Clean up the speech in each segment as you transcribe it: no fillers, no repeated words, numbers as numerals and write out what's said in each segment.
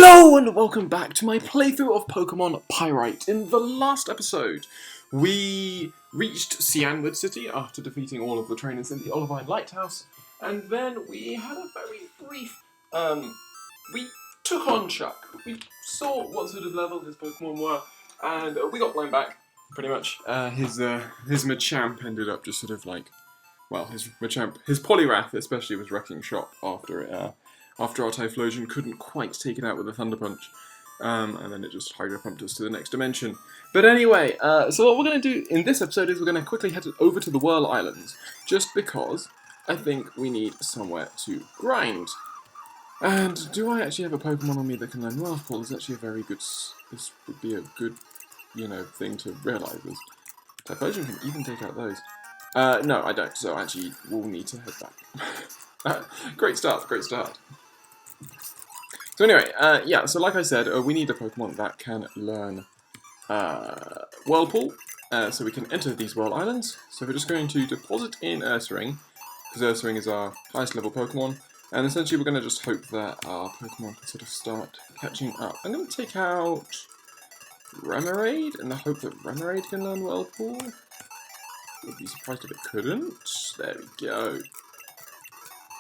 Hello and welcome back to my playthrough of Pokemon Pyrite. In the last episode, we reached Cianwood City after defeating all of the trainers in the Olivine Lighthouse, and then we had a very brief, we took on Chuck. We saw what sort of level his Pokemon were, and we got blown back, pretty much. His Machamp ended up just sort of like, well, his Poliwrath especially was wrecking shop after it, after our Typhlosion couldn't quite take it out with a Thunder Punch. And then it just Hydro Pumped us to the next dimension. But anyway, so what we're going to do in this episode is we're going to quickly head over to the Whirl Islands, just because I think we need somewhere to grind. And do I actually have a Pokemon on me that can learn Whirlpool? Is actually a very good, this would be a good, thing to realise. Typhlosion can even take out those. No, I don't, so actually we'll need to head back. Great start, great start. So anyway, yeah, so like I said, we need a Pokemon that can learn Whirlpool, so we can enter these Whirl Islands. So we're just going to deposit in Ursaring, because Ursaring is our highest level Pokemon, and essentially we're going to just hope that our Pokemon can sort of start catching up. I'm going to take out Remoraid, in the hope that Remoraid can learn Whirlpool. Would be surprised if it couldn't. There we go.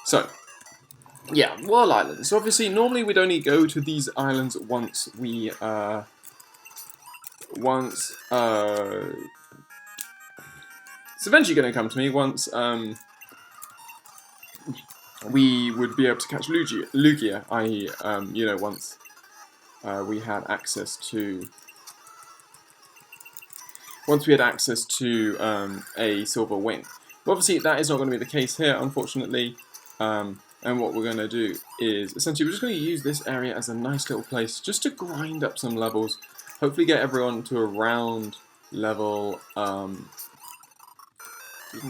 So, yeah, Whirl Islands. So obviously, normally we'd only go to these islands once we, it's eventually going to come to me once, we would be able to catch Lugia, i.e., once we had access to... Once we had access to a Silver Wing. But obviously, that is not going to be the case here, unfortunately. And what we're going to do is, essentially, we're just going to use this area as a nice little place just to grind up some levels. Hopefully get everyone to around level... didn't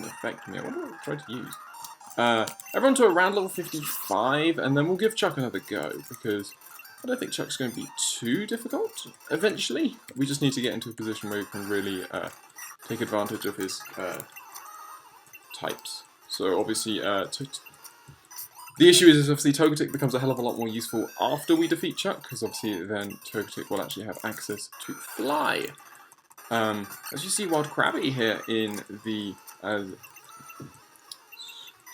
affect me. I wonder what I tried to use. Everyone to around level 55, and then we'll give Chuck another go, because I don't think Chuck's going to be too difficult, eventually. We just need to get into a position where we can really take advantage of his types. So obviously, the issue is obviously Togetic becomes a hell of a lot more useful after we defeat Chuck, because obviously then Togetic will actually have access to Fly. As you see Wild Krabby here in the...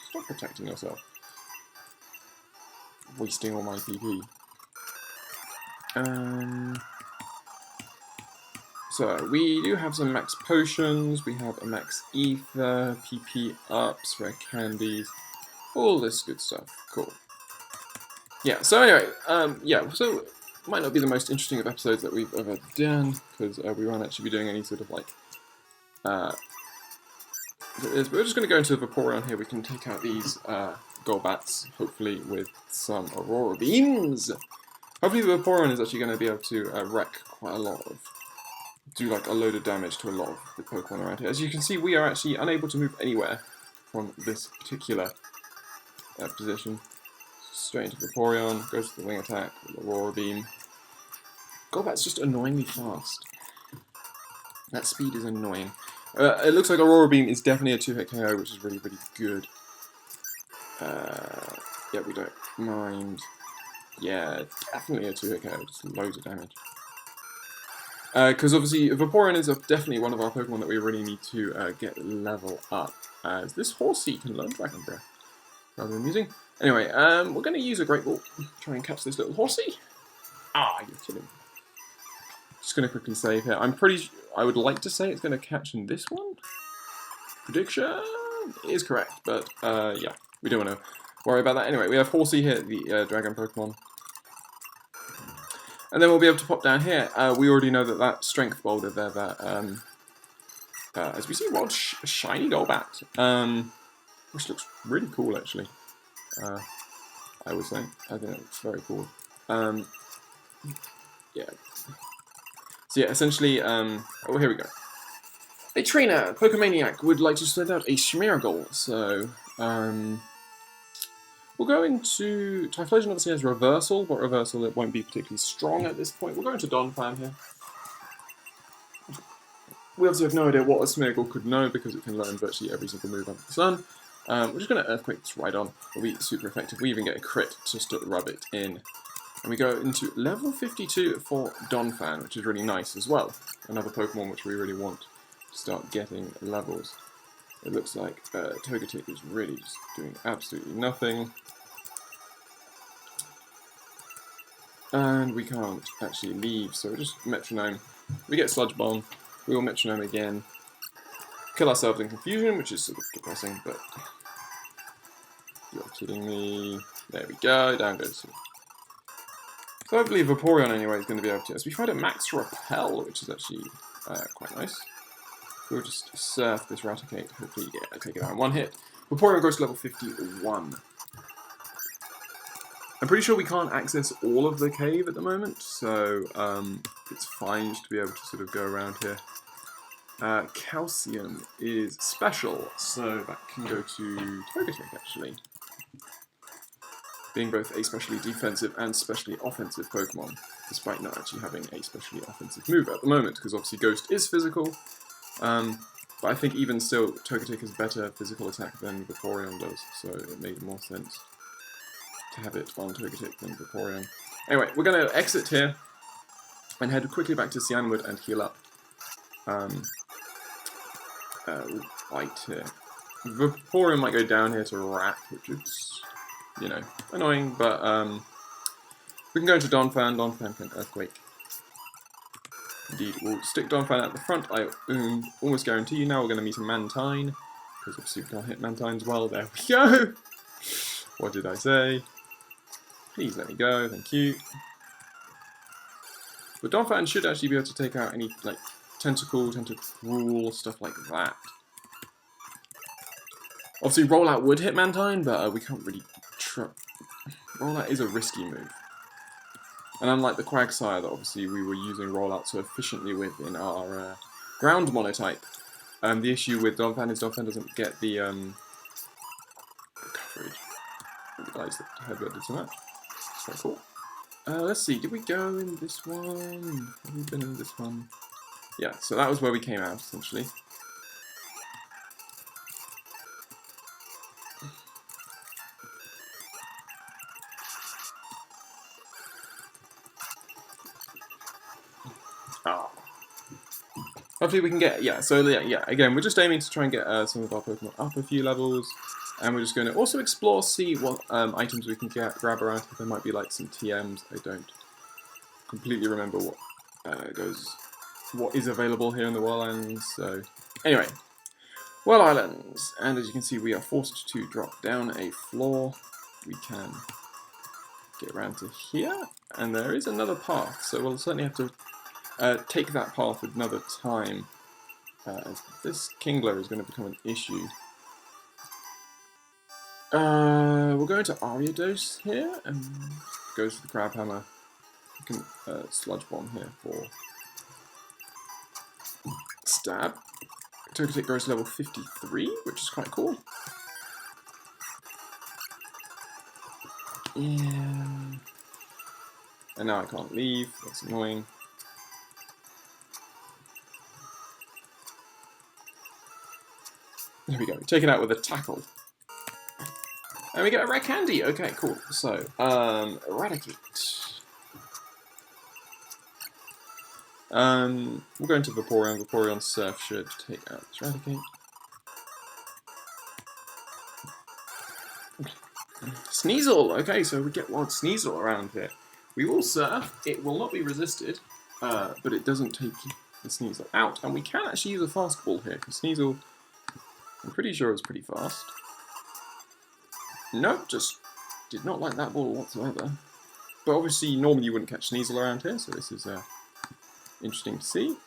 stop protecting yourself. Wasting all my PP. So, we do have some max potions, we have a max ether, PP ups, rare candies, all this good stuff. Cool. Yeah, so anyway, so it might not be the most interesting of episodes that we've ever done, because we won't actually be doing any sort of like, but we're just going to go into the Vaporeon here. We can take out these Golbats, hopefully with some Aurora Beams. Hopefully the Vaporeon is actually going to be able to wreck quite a lot of, do like a load of damage to a lot of the Pokemon around here. As you can see, we are actually unable to move anywhere from this particular position. Straight into Vaporeon, goes to the Wing Attack, with Aurora Beam. Golbat's just annoyingly fast. That speed is annoying. It looks like Aurora Beam is definitely a 2-hit KO, which is really, really good. Yeah, we don't mind. Yeah, definitely a 2-hit KO, just loads of damage. Because obviously, Vaporeon is definitely one of our Pokemon that we really need to get level up. As this Horsey can learn Dragon Breath. Rather amusing. Anyway, we're going to use a Great Ball. Try and catch this little Horsey. Ah, you're kidding. Just going to quickly save here. I would like to say it's going to catch in this one. Prediction is correct, but yeah, we don't want to worry about that. Anyway, we have Horsey here, the Dragon Pokemon. And then we'll be able to pop down here. We already know that Strength Boulder there, that, as we see, wild shiny Golbat, which looks really cool, actually. I would say. I think it looks very cool. Yeah. So yeah, essentially, oh, here we go. A trainer, Pokemaniac, would like to send out a Smeargle, so, we'll go into... Typhlosion obviously has Reversal, but Reversal it won't be particularly strong at this point. We'll go into Donphan here. We obviously have no idea what a Smeargle could know, because it can learn virtually every single move under the sun. We're just going to Earthquake this right on. It'll be super effective. We even get a crit just to rub it in. And we go into level 52 for Donphan, which is really nice as well. Another Pokemon which we really want to start getting levels. It looks like Togetic is really just doing absolutely nothing. And we can't actually leave, so we'll just Metronome. We get Sludge Bomb, we will Metronome again. Kill ourselves in confusion, which is sort of depressing, but you're kidding me. There we go, down goes. So hopefully Vaporeon anyway is going to be able to. As we find a Max Repel, which is actually quite nice. We'll just surf this Raticate, hopefully take it out in one hit. Vaporeon goes to level 51. I'm pretty sure we can't access all of the cave at the moment, so it's fine just to be able to sort of go around here. Calcium is special, so that can go to Togetic actually. Being both a specially defensive and specially offensive Pokemon, despite not actually having a specially offensive move at the moment, because obviously Ghost is physical, but I think even still, Togetic has better physical attack than Vaporeon does, so it made more sense to have it on Togetic than Vaporeon. Anyway, we're going to exit here, and head quickly back to Cyanwood and heal up. Right here. Vaporeon might go down here to Rat, which is, you know, annoying, but we can go into Donphan. Donphan can Earthquake. Indeed, we'll stick Donphan at the front. I almost guarantee you now we're going to meet a Mantine, because obviously we can't hit Mantines well. There we go! What did I say? Please let me go, thank you. But Donphan should actually be able to take out any, like, Tentacruel, stuff like that. Obviously, Rollout would hit Mantine, but we can't really Rollout is a risky move. And unlike the Quagsire that obviously we were using Rollout so efficiently with in our ground monotype, the issue with Donphan is Donphan doesn't get the coverage. I realised that Headbutt did so much. It's quite cool. Let's see, did we go in this one? Have we been in this one? Yeah, so that was where we came out, essentially. Oh. Hopefully we can get, yeah, so yeah, again, we're just aiming to try and get some of our Pokemon up a few levels, and we're just going to also explore, see what items we can grab around. There might be like some TMs. I don't completely remember what what is available here in the Whirl Islands, so anyway. Whirl Islands, and as you can see we are forced to drop down a floor. We can get around to here, and there is another path, so we'll certainly have to take that path another time, as this Kingler is going to become an issue. We'll go into Ariados here, and goes to the Crab Hammer. We can Sludge Bomb here for Stab. Togetic goes to level 53, which is quite cool. Yeah. And now I can't leave, that's annoying. There we go, take it out with a Tackle. And we get a rare candy, okay, cool. So, Eradicate. We'll go into Vaporeon. Vaporeon Surf should take out this Eradicate. Sneasel! Okay, so we get Wild Sneasel around here. We will Surf, it will not be resisted, but it doesn't take the Sneasel out. And we can actually use a Fast Ball here, because Sneasel, I'm pretty sure is pretty fast. Nope, just did not like that ball whatsoever. But obviously, normally you wouldn't catch Sneasel around here, so this is interesting to see.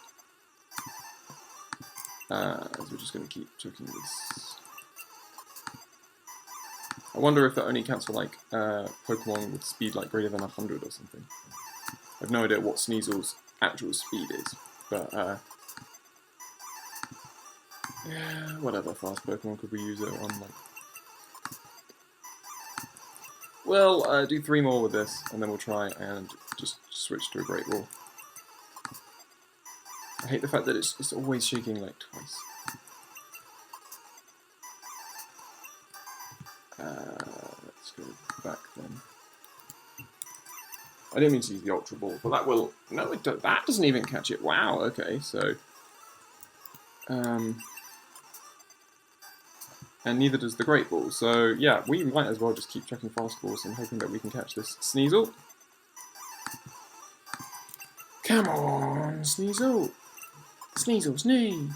As we're just going to keep choking this. I wonder if that only counts for like Pokemon with speed like greater than 100 or something. I've no idea what Sneasel's actual speed is, but yeah, whatever fast Pokemon could we use it on? Like, well, do 3 more with this, and then we'll try and just switch to a Great Ball. I hate the fact that it's always shaking like twice. Let's go back then. I didn't mean to use the Ultra Ball, but that will... No, that doesn't even catch it. Wow, okay, so... and neither does the Great Ball. So, yeah, we might as well just keep chucking fast balls and hoping that we can catch this Sneasel. Come on, Sneasel! Sneasel, Snee!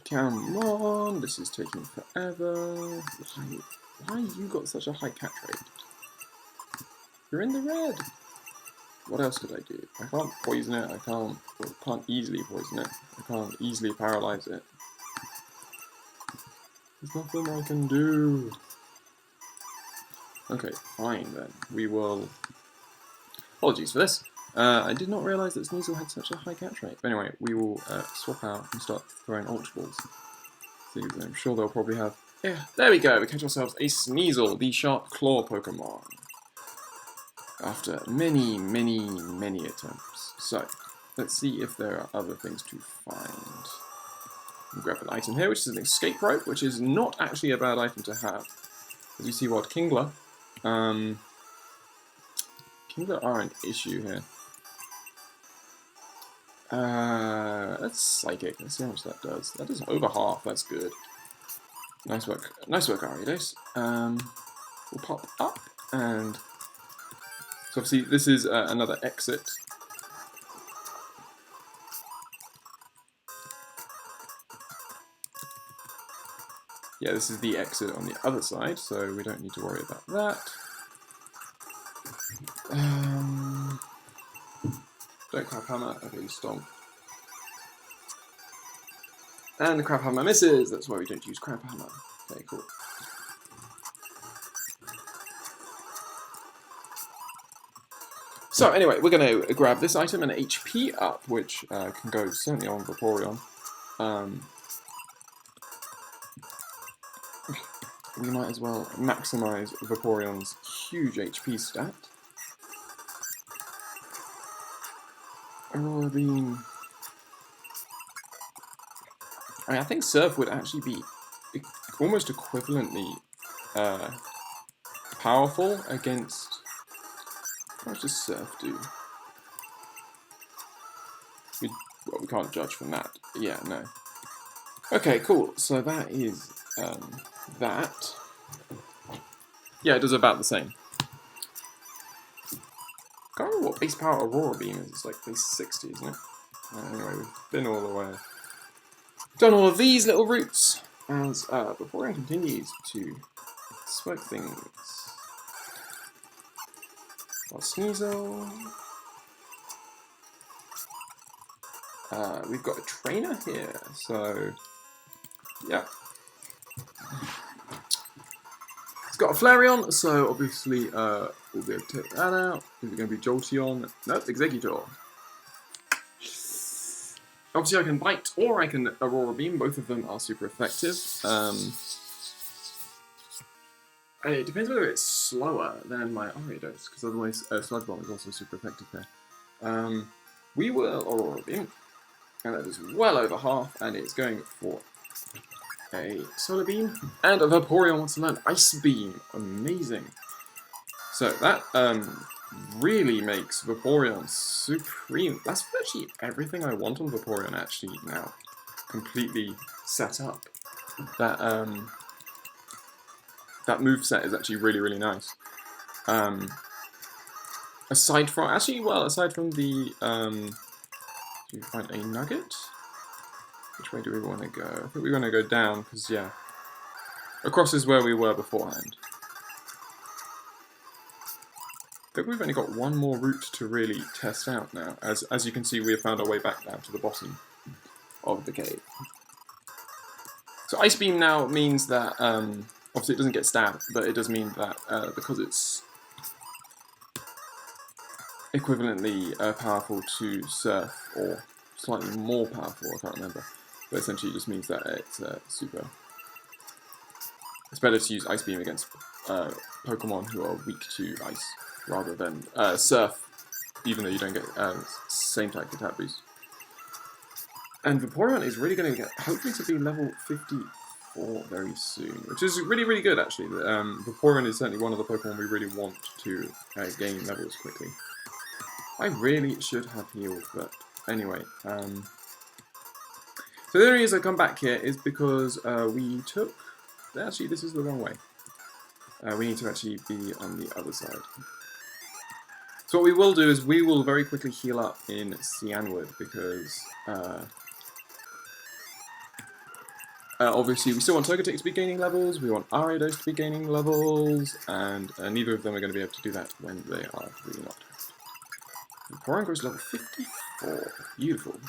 Come on, this is taking forever. Why you got such a high catch rate? You're in the red! What else could I do? I can't poison it, I can't easily poison it. I can't easily paralyze it. There's nothing I can do. Okay, fine then. We will... Apologies for this. I did not realise that Sneasel had such a high catch rate. But anyway, we will swap out and start throwing Ultra Balls. See, I'm sure they'll probably have... Yeah, there we go! We catch ourselves a Sneasel, the Sharp Claw Pokemon. After many, many, many attempts. So, let's see if there are other things to find. We'll grab an item here, which is an Escape Rope, which is not actually a bad item to have. As you see, what Kingler. Kingler are an issue here. That's Psychic. Let's see how much that does. That does over half. That's good. Nice work. Nice work, Aridos. We'll pop up and... So obviously this is another exit. Yeah, this is the exit on the other side, so we don't need to worry about that. Don't Crab Hammer. Okay, you stomp. And the Crab Hammer misses. That's why we don't use Crab Hammer. Okay, cool. So anyway, we're going to grab this item and HP up, which can go certainly on Vaporeon. We might as well maximize Vaporeon's huge HP stat. Aurora Beam. I think Surf would actually be almost equivalently powerful against... What does Surf do? Well, we can't judge from that. Yeah, no. Okay, cool. So that is that. Yeah, it does about the same. Can't remember what base power Aurora Beam is. It's like base 60, isn't it? Anyway, we've been all the way. Done all of these little routes as Vaporeon continues to smoke things. Got Sneasel. We've got a trainer here, so yeah. It's got a Flareon, so obviously we'll be able to take that out. Is it going to be Jolteon? Nope, Exeggutor. Obviously I can Bite or I can Aurora Beam, both of them are super effective. It depends whether it's slower than my Ariados, because otherwise Sludge Bomb is also super effective there. We will Aurora Beam, and that is well over half, and it's going for a Solar Beam, and a Vaporeon wants to learn Ice Beam. Amazing. So that really makes Vaporeon supreme. That's actually everything I want on Vaporeon actually now. Completely set up. That moveset is actually really, really nice. Aside from the, do we find a nugget? Which way do we want to go? I think we're going to go down, because, yeah. Across is where we were beforehand. I think we've only got one more route to really test out now. As you can see, we have found our way back down to the bottom of the cave. So Ice Beam now means that, obviously it doesn't get stabbed, but it does mean that because it's equivalently powerful to Surf, or slightly more powerful, I can't remember, but essentially it just means that it's super... It's better to use Ice Beam against Pokemon who are weak to Ice, rather than Surf, even though you don't get same type of attack boost. And Vaporeon is really going to get, hopefully, to be level 53 for very soon, which is really, really good, actually. Vaporeon is certainly one of the Pokemon we really want to gain levels quickly. I really should have healed, but anyway. So the only reason I come back here is because we took... Actually, this is the wrong way. We need to actually be on the other side. So what we will do is we will very quickly heal up in Cyanwood, because obviously we still want Togetic to be gaining levels, we want Ariados to be gaining levels, and neither of them are going to be able to do that when they are really not. Vaporeon goes level 54. Beautiful.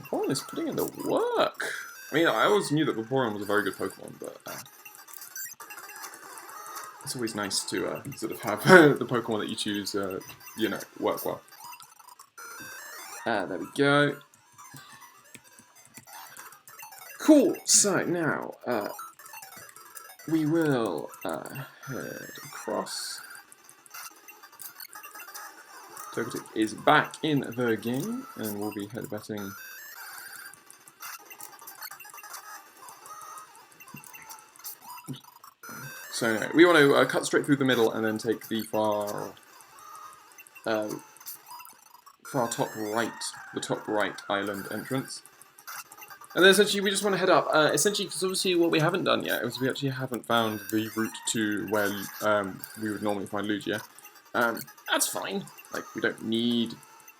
Vaporeon is putting in the work. I mean, I always knew that Vaporeon was a very good Pokemon, but it's always nice to sort of have the Pokemon that you choose, you know, work well. There we go. Cool. So now we will head across. Togetic is back in the game, and we'll be headbutting. So anyway, we want to cut straight through the middle and then take the far top right island entrance. And then essentially we just want to head up. Essentially, because obviously what we haven't done yet is we actually haven't found the route to where we would normally find Lugia. That's fine. Like, we don't need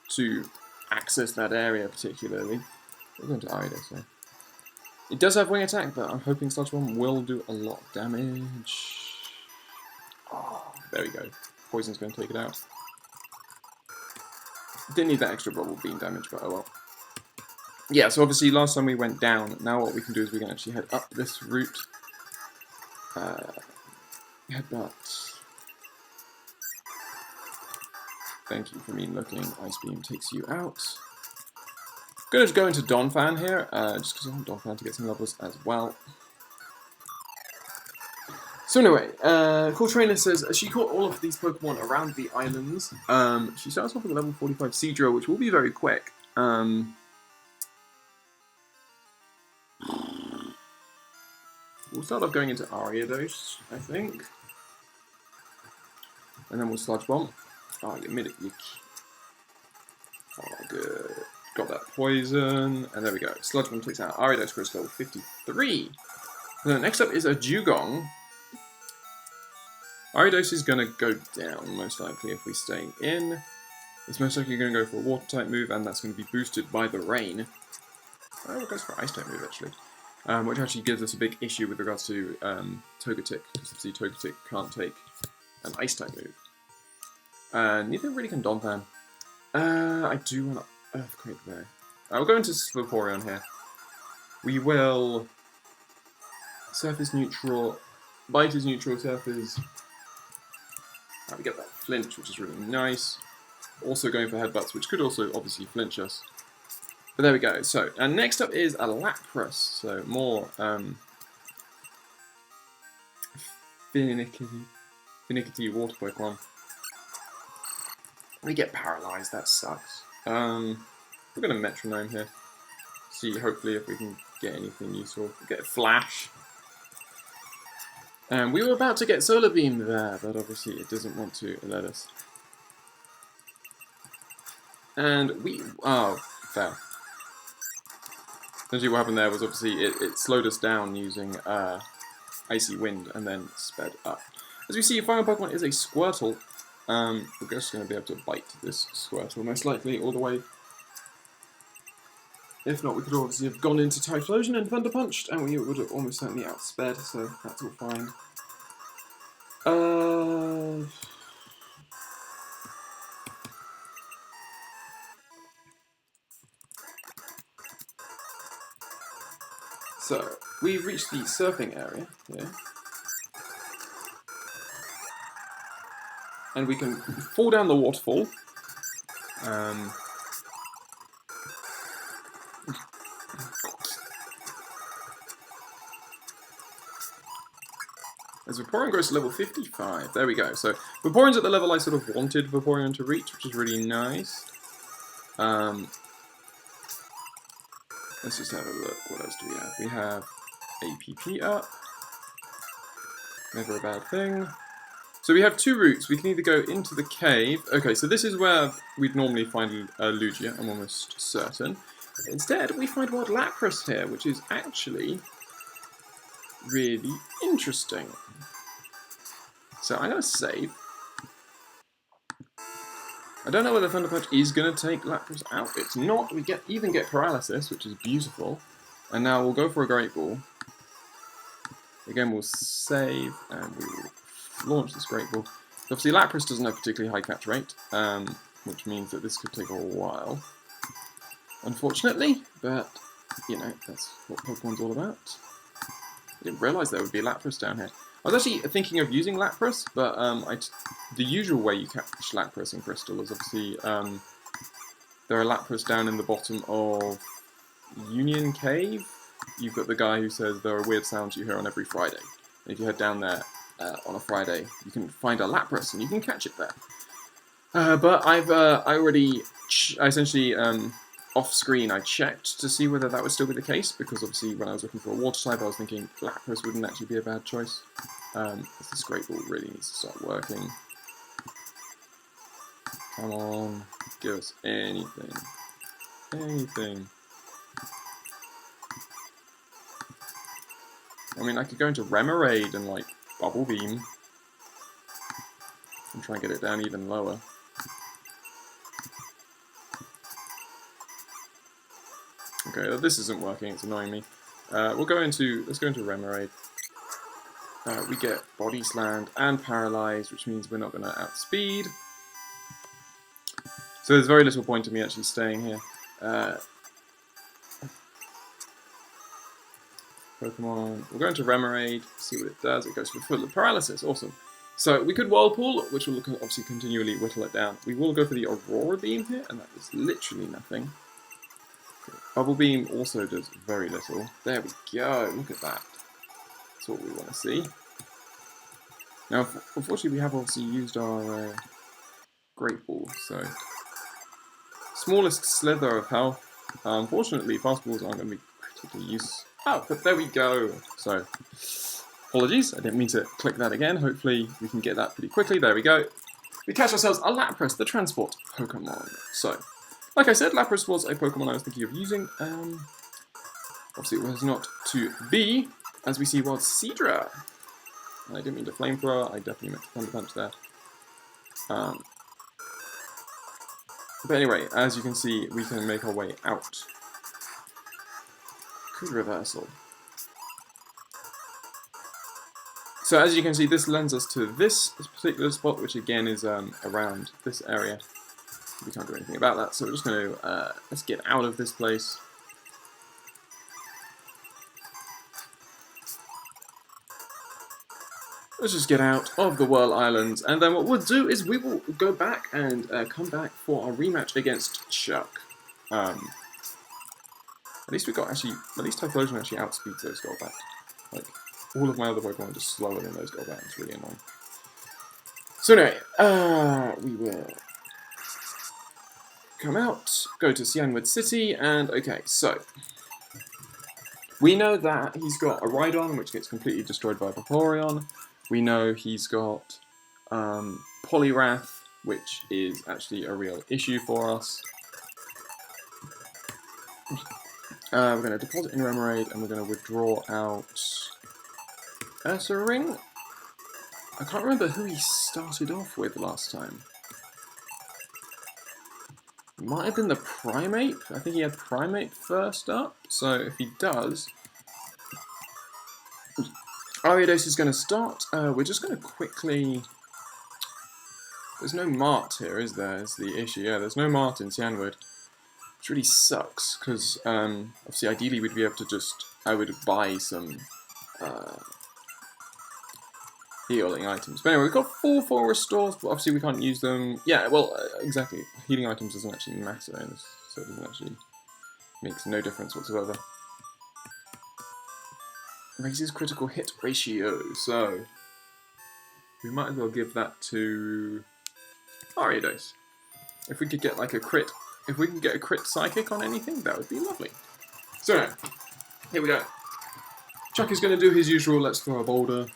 to access that area particularly. We're going to Ariados, so. It does have wing attack, but I'm hoping Sludge Bomb will do a lot of damage. Oh, there we go. Poison's going to take it out. Didn't need that extra bubble beam damage, but oh well. Yeah, so obviously last time we went down. Now what we can do is we can actually head up this route. Headbutt. Thank you for mean looking. Ice Beam takes you out. Going to go into Donphan here, just because I want Donphan to get some levels as well. So anyway, Cool Trainer says she caught all of these Pokemon around the islands. She starts off with a level 45 Seadrill, which will be very quick. We'll start off going into Ariados, I think. And then we'll Sludge Bomb. Oh, you made it. Oh, good. Got that poison, and there we go. Sludge Bomb takes out Ariados for level 53. And then next up is a Dugong. Ariados is going to go down, most likely, if we stay in. It's most likely going to go for a Water-type move, and that's going to be boosted by the rain. Oh, it goes for an Ice-type move, actually. Which actually gives us a big issue with regards to Togetic, because obviously Togetic can't take an Ice-type move. Neither really can Donphan. I do want to Earthquake there. I'll go into Vaporeon here. We will Surface neutral, Bite is neutral, Surface. We get that flinch, which is really nice. Also going for Headbutts, which could also obviously flinch us. But there we go. So, and next up is a Lapras. So more finicky water Pokemon. We get paralyzed, that sucks. We're going to Metronome here. See, hopefully, if we can get anything useful. We'll get a Flash. We were about to get Solar Beam there, but obviously it doesn't want to let us. And we... Oh, fair. Essentially what happened there was obviously it slowed us down using Icy Wind and then sped up. As we see, final Pokemon is a Squirtle. We're just going to be able to bite this Squirtle, most likely, all the way. If not, we could obviously have gone into Typhlosion and Thunder Punched, and we would have almost certainly outsped, so that's all fine. So, we've reached the surfing area here. And we can fall down the waterfall. As Vaporeon grows to level 55. There we go. So Vaporeon's at the level I sort of wanted Vaporeon to reach, which is really nice. Let's just have a look. What else do we have? We have APP up. Never a bad thing. So we have two routes. We can either go into the cave. Okay, so this is where we'd normally find Lugia, I'm almost certain. Instead, we find Wild Lapras here, which is actually really interesting. So I'm going to save. I don't know whether Thunder Punch is going to take Lapras out. It's not. We even get Paralysis, which is beautiful. And now we'll go for a Great Ball. Again, we'll save, and we will launch this Great Ball. Obviously, Lapras doesn't have particularly high catch rate, which means that this could take a while. Unfortunately, but, you know, that's what Pokemon's all about. I didn't realise there would be Lapras down here. I was actually thinking of using Lapras, but the usual way you catch Lapras in Crystal is obviously there are Lapras down in the bottom of Union Cave. You've got the guy who says there are weird sounds you hear on every Friday. And if you head down there on a Friday, you can find a Lapras and you can catch it there. But I essentially off screen I checked to see whether that would still be the case, because obviously when I was looking for a water type I was thinking Lapras wouldn't actually be a bad choice. This Great Ball really needs to start working. Come on, give us anything. Anything. I mean, I could go into Remoraid and, like, Bubble Beam. And try and get it down even lower. Okay, this isn't working, it's annoying me. Let's go into Remoraid. We get Body Slammed and Paralyzed, which means we're not going to outspeed. So there's very little point in me actually staying here. Pokemon. We'll go into Remoraid, see what it does. It goes for full Paralysis, awesome. So we could Whirlpool, which will obviously continually whittle it down. We will go for the Aurora Beam here, and that is literally nothing. Bubble Beam also does very little. There we go, look at that. That's what we want to see. Now, unfortunately, we have obviously used our Great Ball, so... Smallest slither of health. Unfortunately, Fast Balls aren't going to be particularly useful. Oh, but there we go. So, apologies, I didn't mean to click that again. Hopefully, we can get that pretty quickly. There we go. We catch ourselves a Lapras, the transport Pokemon. So, like I said, Lapras was a Pokemon I was thinking of using. Obviously, it was not to be, as we see Wild Seadra. I didn't mean to Flamethrower, I definitely meant to Thunder Punch there. But anyway, as you can see, we can make our way out. Good reversal. So as you can see, this lends us to this particular spot, which again is around this area. We can't do anything about that, so we're just going to let's get out of this place. Let's just get out of the Whirl Islands, and then what we'll do is we will go back and come back for our rematch against Chuck. At least we got at least Typhlosion actually outspeeds those Golbat. Like, all of my other Pokemon are just slower than those Golbat, it's really annoying. So anyway, we will come out, go to Cianwood City, and okay, so we know that he's got a Rhydon, which gets completely destroyed by Vaporeon. We know he's got Poliwrath, which is actually a real issue for us. We're going to deposit in Remoraid, and we're going to withdraw out Ursaring. I can't remember who he started off with last time. It might have been the Primate. I think he had Primate first up, so if he does... Ariados is going to start. We're just going to quickly... There's no Mart here, is there? Is the issue. Yeah, there's no Mart in Cianwood. Which really sucks, because obviously ideally we'd be able to just... I would buy some healing items. But anyway, we've got full restores, but obviously we can't use them. Yeah, well, exactly. Healing items doesn't actually matter in this, so it doesn't actually... makes no difference whatsoever. Raises critical hit ratio, so we might as well give that to Ariados. If we could get like a crit, if we can get a crit psychic on anything, that would be lovely. So now, here we go. Chuck is going to do his usual let's throw a boulder.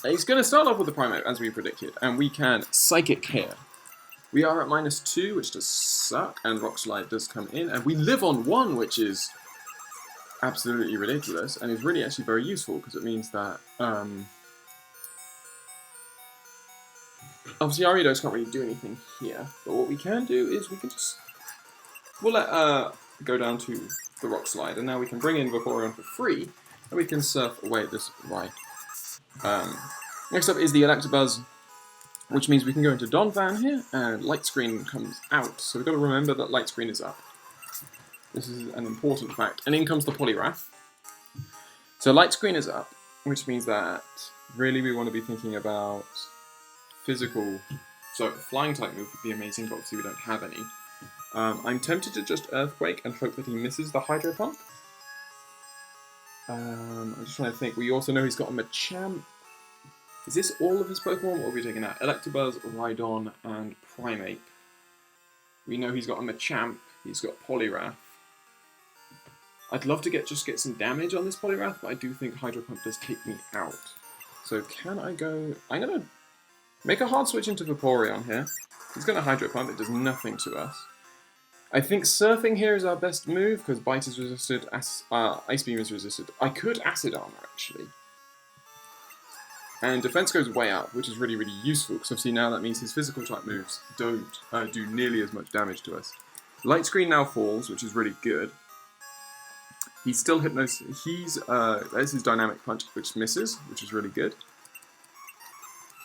He's going to start off with the Primate, as we predicted, and we can Psychic here. We are at -2, which does suck, and Rock Slide does come in, and we live on 1, which is absolutely ridiculous, and is really actually very useful, because it means that, obviously Aridos can't really do anything here, but what we can do is we can just, we'll let go down to the Rock Slide, and now we can bring in Vaporeon for free, and we can surf away at this ride. Next up is the Electabuzz, which means we can go into Donphan here, and Light Screen comes out, so we've got to remember that Light Screen is up. This is an important fact. And in comes the Poliwrath. So Light Screen is up, which means that really we want to be thinking about physical. So Flying type move would be amazing, but obviously we don't have any. I'm tempted to just Earthquake and hope that he misses the Hydro Pump. I'm just trying to think. We also know he's got a Machamp. Is this all of his Pokemon? What are we taking out? Electabuzz, Rhydon, and Primate. We know he's got a Machamp. He's got Poliwrath. I'd love to just get some damage on this Poliwrath, but I do think Hydro Pump does take me out. So can I go... I'm going to make a hard switch into Vaporeon here. He's going to Hydro Pump. It does nothing to us. I think Surfing here is our best move, because Bite is resisted, Ice Beam is resisted. I could Acid Armor, actually. And Defense goes way up, which is really, really useful, because obviously now that means his physical type moves don't do nearly as much damage to us. Light Screen now falls, which is really good. He's still Hypnosis. There's his Dynamic Punch, which misses, which is really good.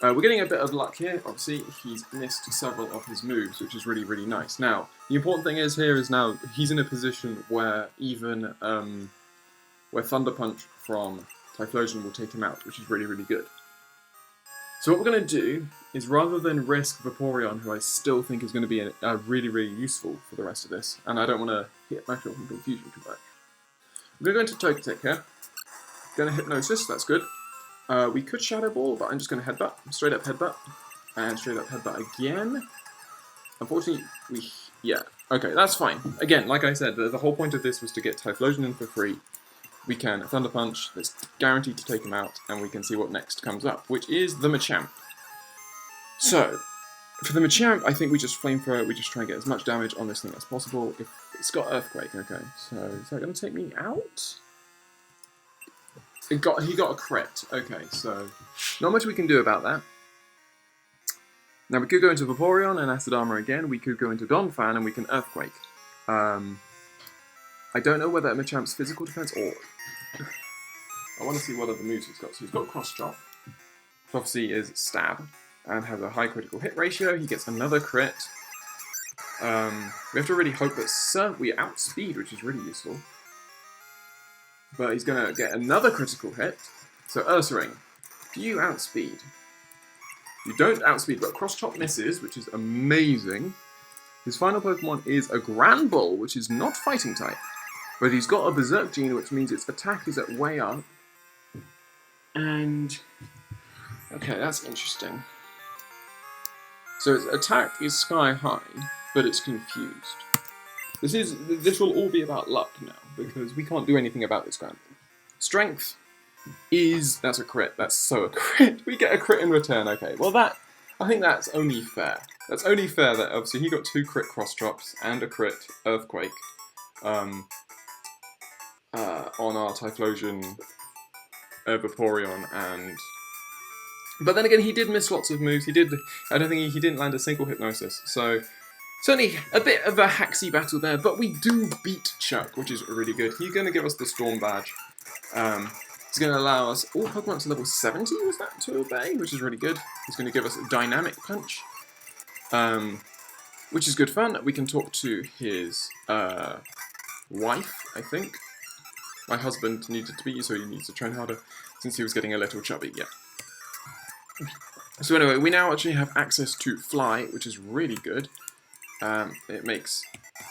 We're getting a bit of luck here. Obviously, he's missed several of his moves, which is really, really nice. Now, the important thing is now he's in a position where even where Thunder Punch from Typhlosion will take him out, which is really, really good. So what we're going to do is, rather than risk Vaporeon, who I still think is going to be really, really useful for the rest of this, and I don't want to hit Macro from Confusion too much, we're going to go into Togetic here. Going to Hypnosis, that's good. We could Shadow Ball, but I'm just going to Headbutt. Straight up Headbutt. And straight up Headbutt again. Unfortunately, yeah. Okay, that's fine. Again, like I said, the whole point of this was to get Typhlosion in for free. We can Thunder Punch, that's guaranteed to take him out, and we can see what next comes up, which is the Machamp. So, for the Machamp, I think we just Flamethrower, we just try and get as much damage on this thing as possible. If it's got Earthquake, okay. So, is that going to take me out? He got a crit. Okay, so not much we can do about that. Now we could go into Vaporeon and Acid Armor again. We could go into Donphan and we can Earthquake. I don't know whether Machamp's physical defense or... I want to see what other moves he's got. So he's got Cross Chop, which obviously is Stab, and has a high critical hit ratio. He gets another crit. We have to really hope that we outspeed, which is really useful. But he's going to get another critical hit. So Ursaring, do you outspeed? You don't outspeed, but Cross Chop misses, which is amazing. His final Pokemon is a Granbull, which is not Fighting type. But he's got a Berserk Gene, which means its attack is at way up. And... okay, that's interesting. So its attack is sky high, but it's confused. This will all be about luck now, because we can't do anything about this Granbull. Strength is... that's a crit. That's so a crit. We get a crit in return. Okay, well I think that's only fair. That's only fair that obviously he got 2 crit Cross Chops and a crit Earthquake on our Typhlosion, Vaporeon, and... but then again, he did miss lots of moves. I don't think he didn't land a single Hypnosis, so... certainly a bit of a haxy battle there, but we do beat Chuck, which is really good. He's going to give us the Storm Badge. He's going to allow us all Pokemon to level 70, was that, to obey, which is really good. He's going to give us a Dynamic Punch, which is good fun. We can talk to his wife, I think. My husband needed to be, so he needs to train harder, since he was getting a little chubby, yeah. So anyway, we now actually have access to Fly, which is really good. It makes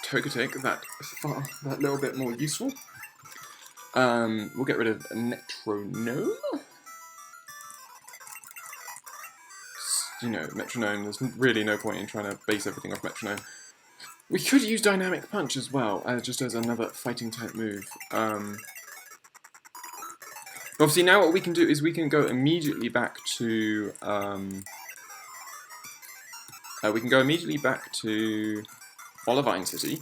Togetic that little bit more useful. We'll get rid of Metronome. You know, Metronome, there's really no point in trying to base everything off Metronome. We could use Dynamic Punch as well, just as another fighting type move. Obviously, now what we can do is we can go immediately back to Olivine City,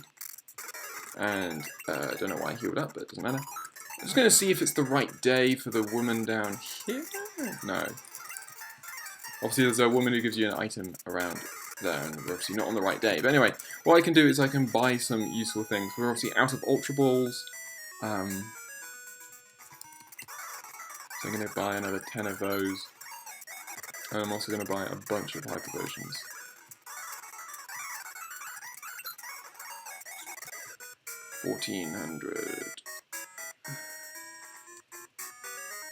and I don't know why I healed up, but it doesn't matter. I'm just going to see if it's the right day for the woman down here. No. Obviously, there's a woman who gives you an item around there, and we're obviously not on the right day. But anyway, what I can do is I can buy some useful things. We're obviously out of Ultra Balls. So I'm going to buy another 10 of those. And I'm also going to buy a bunch of Hyper Potions. $1,400.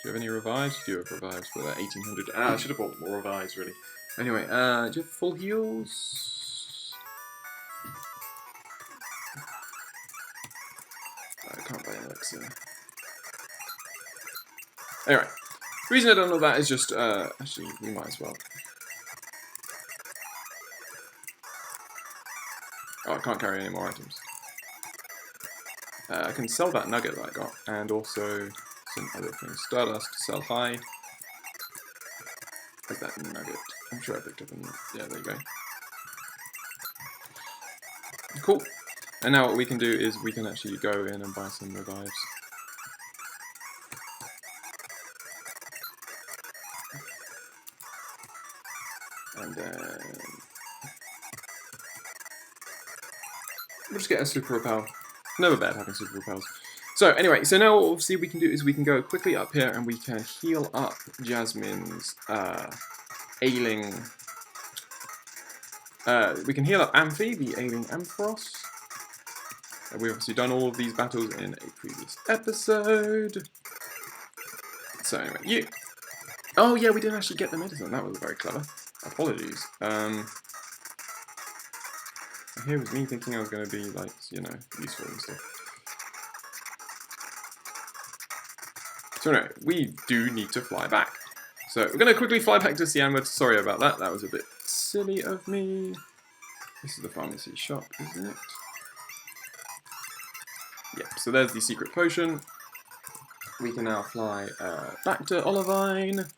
Do you have any revives? You do have revives for that 1,800. I should have bought more revives, really. Anyway, do you have full heals? I can't buy an elixir. Anyway, the reason I don't know that is just, actually, we might as well. Oh, I can't carry any more items. I can sell that nugget that I got, and also some other things. Stardust, sell high. Like that nugget. I'm sure I picked up a... Yeah, there you go. Cool. And now what we can do is we can actually go in and buy some revives. And then... we'll just get a super repel. Never bad having super repels. So anyway, so now what obviously we can do is we can go quickly up here and we can heal up Jasmine's ailing... we can heal up Amphi, the ailing Ampharos. We've obviously done all of these battles in a previous episode. So anyway, you... Oh yeah, we didn't actually get the medicine. That was very clever. Apologies. Here was me thinking I was going to be, like, you know, useful and stuff. So anyway, we do need to fly back. So we're going to quickly fly back to Cianwood. Sorry about that. That was a bit silly of me. This is the pharmacy shop, isn't it? Yep, so there's the secret potion. We can now fly back to Olivine.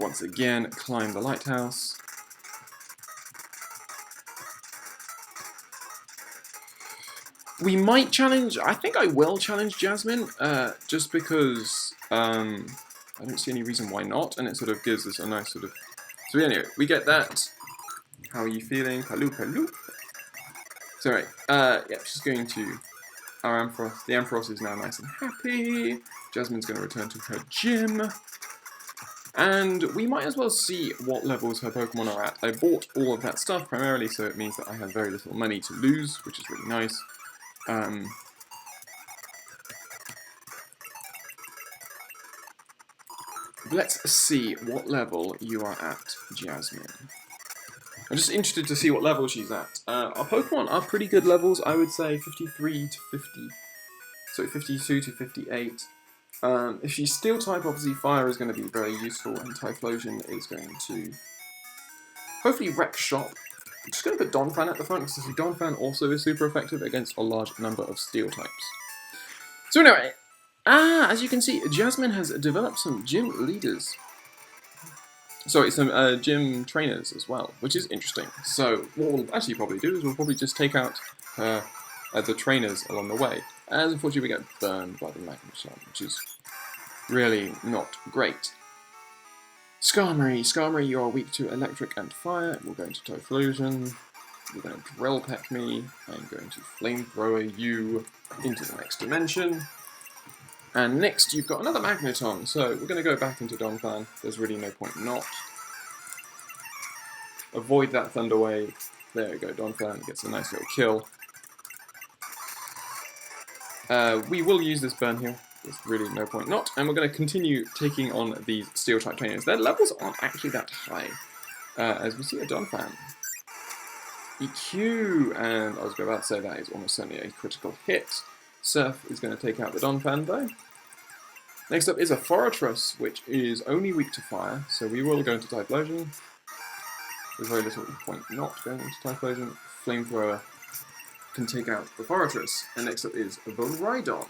Once again, climb the lighthouse. We might challenge, I think I will challenge Jasmine, just because I don't see any reason why not, and it sort of gives us a nice sort of... So anyway, we get that. How are you feeling? Paloo, paloo. So right, yeah, she's going to... Our Ampharos, the Ampharos is now nice and happy. Jasmine's going to return to her gym. And we might as well see what levels her Pokemon are at. I bought all of that stuff primarily, so it means that I have very little money to lose, which is really nice. Let's see what level you are at, Jasmine. I'm just interested to see what level she's at. Our Pokemon are pretty good levels, I would say 53 to 50. So 52 to 58. If she's Steel type, obviously Fire is going to be very useful, and Typhlosion is going to hopefully wreck shop. I'm just going to put Donphan at the front, because Donphan also is super effective against a large number of Steel types. So anyway, as you can see, Jasmine has developed some gym leaders. Sorry, some gym trainers as well, which is interesting. So what we'll actually probably do is we'll probably just take out the trainers along the way. As unfortunately we get burned by the Magneton, which is really not great. Skarmory, you are weak to electric and fire. We're going to Typhlosion. You're going to Drill Peck me. I'm going to Flamethrower you into the next dimension. And next you've got another Magneton, so we're going to go back into Donphan. There's really no point not. Avoid that Thunder Wave. There we go, Donphan gets a nice little kill. We will use this burn here. There's really no point not. And we're going to continue taking on these Steel-type trainers. Their levels aren't actually that high. As we see a Donphan. EQ, and I was about to say that is almost certainly a critical hit. Surf is going to take out the Donphan though. Next up is a Fortress, which is only weak to fire, so we will go into Typhlosion. There's very little point not going into Typhlosion. Flamethrower can take out the Fortress. And next up is the Rhydon.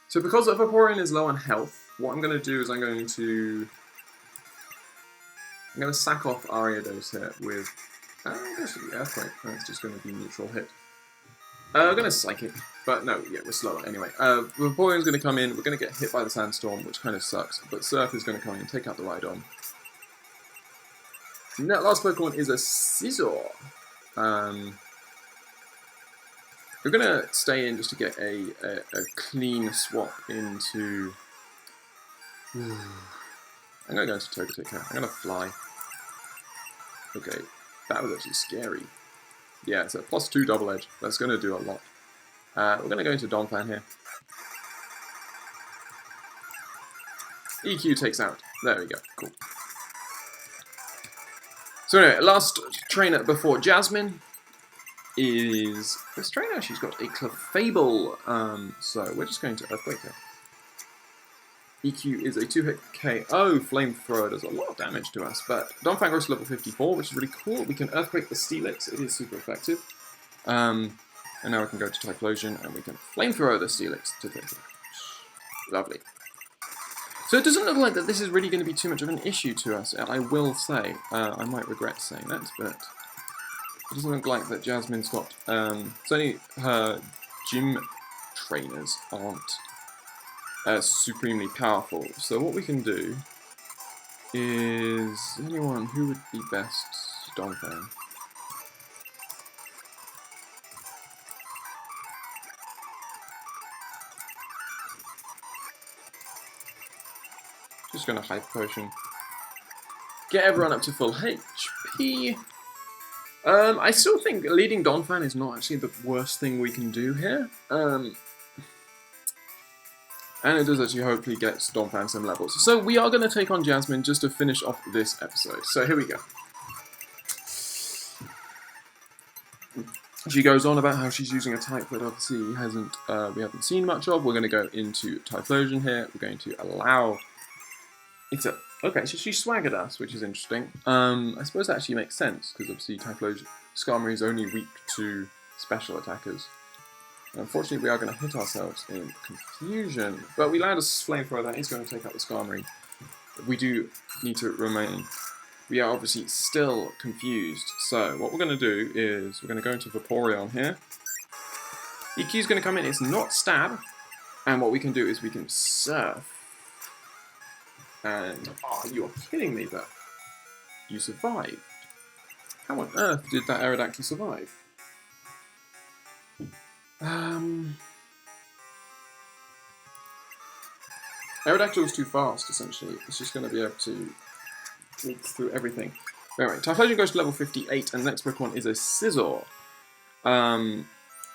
So because Vaporeon is low on health, what I'm going to do is I'm going to sack off Ariados here with... I guess the Earthquake. That's just going to be neutral hit. We're going to Psychic, but no, yeah, we're slower anyway. Vaporeon's going to come in, we're going to get hit by the Sandstorm, which kind of sucks, but Surf is going to come in and take out the Rhydon. And that last Pokemon is a Scizor. We're going to stay in just to get a clean swap into... I'm going to go into Togetic here. I'm going to fly. Okay, that was actually scary. Yeah, it's a +2 double edge. That's going to do a lot. We're going to go into Donphan here. EQ takes out. There we go. Cool. So anyway, last trainer before Jasmine is... This trainer, she's got a Clefable. So we're just going to Earthquake her. EQ is a 2-hit KO. Flamethrower does a lot of damage to us, but Donphan grows to level 54, which is really cool. We can Earthquake the Steelix. It is super effective. And now we can go to Typhlosion, and we can Flamethrower the Steelix to take it out. Lovely. So it doesn't look like that this is really going to be too much of an issue to us, I will say. I might regret saying that, but it doesn't look like that Jasmine's got... certainly her gym trainers aren't supremely powerful. So what we can do is... Anyone who would be best Donphan? Just going to Hyper Potion. Get everyone up to full HP. I still think leading Donphan is not actually the worst thing we can do here. And it does actually hopefully get Donphan some levels. So we are going to take on Jasmine just to finish off this episode. So here we go. She goes on about how she's using a type that obviously we haven't seen much of. We're going to go into Typhlosion here. We're going to allow... Okay, so she swaggered us, which is interesting. I suppose that actually makes sense, because obviously Typhlosion Skarmory is only weak to special attackers. And unfortunately, we are going to hit ourselves in Confusion. But we land a Flamethrower that is going to take out the Skarmory. We do need to remain... We are obviously still confused. So what we're going to do is we're going to go into Vaporeon here. EQ is going to come in. It's not Stab. And what we can do is we can Surf. And, oh, you're kidding me, but you survived. How on earth did that Aerodactyl survive? Aerodactyl was too fast, essentially. It's just going to be able to leak through everything. Anyway, Typhlosion goes to level 58, and the next Pokemon is a Scizor. I'm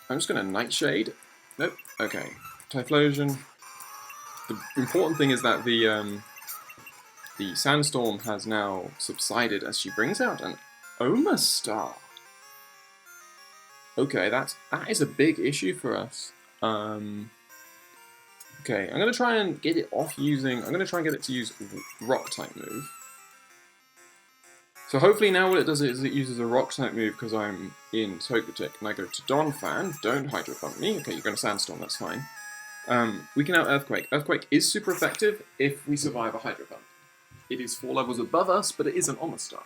just going to Nightshade. Nope. Okay. Typhlosion. The important thing is that the Sandstorm has now subsided as she brings out an Omastar. Okay, that is a big issue for us. Okay, I'm going to try and get it off using... I'm going to try and get it to use Rock-type move. So hopefully now what it does is it uses a Rock-type move because I'm in Togetic, and I go to Donphan. Don't Hydro Pump me. Okay, you're going to Sandstorm, that's fine. We can out Earthquake. Earthquake is super effective if we survive a Hydro Pump. It is 4 levels above us, but it is an Omastar.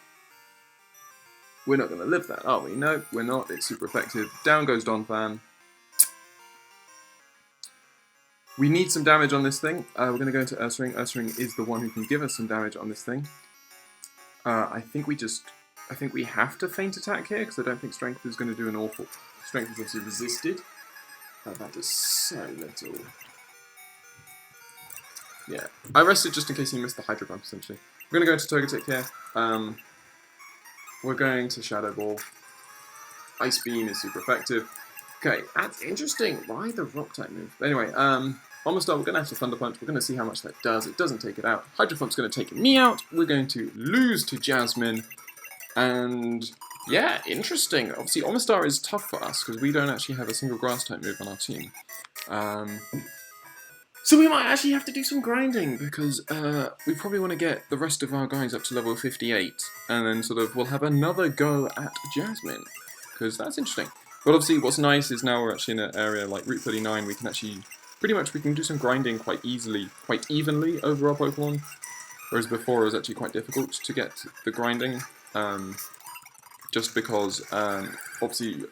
We're not going to live that, are we? No, we're not. It's super effective. Down goes Donphan. We need some damage on this thing. We're going to go into Ursaring. Ursaring is the one who can give us some damage on this thing. I think we have to Feint Attack here, because I don't think Strength is going to do an awful... Strength is obviously resisted. That does so little. Yeah, I rested just in case he missed the Hydro Pump, essentially. We're going to go into Togetic here. We're going to Shadow Ball. Ice Beam is super effective. Okay, that's interesting. Why the Rock-type move? Anyway, Omastar, we're going to have to Thunder Punch. We're going to see how much that does. It doesn't take it out. Hydro Pump's going to take me out. We're going to lose to Jasmine. And, yeah, interesting. Obviously, Omastar is tough for us, because we don't actually have a single Grass-type move on our team. So we might actually have to do some grinding, because we probably want to get the rest of our guys up to level 58, and then sort of we'll have another go at Jasmine, because that's interesting. But obviously what's nice is now we're actually in an area like Route 39, we can actually, pretty much we can do some grinding quite easily, quite evenly over our Pokemon, whereas before it was actually quite difficult to get the grinding, just because obviously,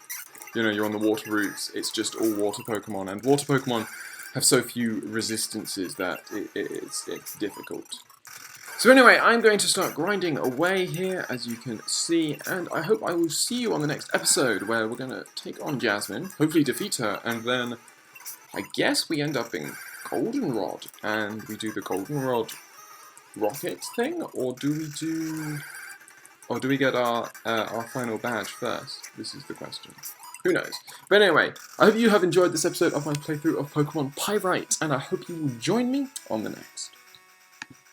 you know, you're on the water routes, it's just all water Pokemon, and water Pokemon have so few resistances that it's difficult. So anyway, I'm going to start grinding away here, as you can see, and I hope I will see you on the next episode, where we're going to take on Jasmine, hopefully defeat her, and then I guess we end up in Goldenrod, and we do the Goldenrod rocket thing, or do we get our final badge first? This is the question. Who knows? But anyway, I hope you have enjoyed this episode of my playthrough of Pokemon Pyrite, and I hope you will join me on the next.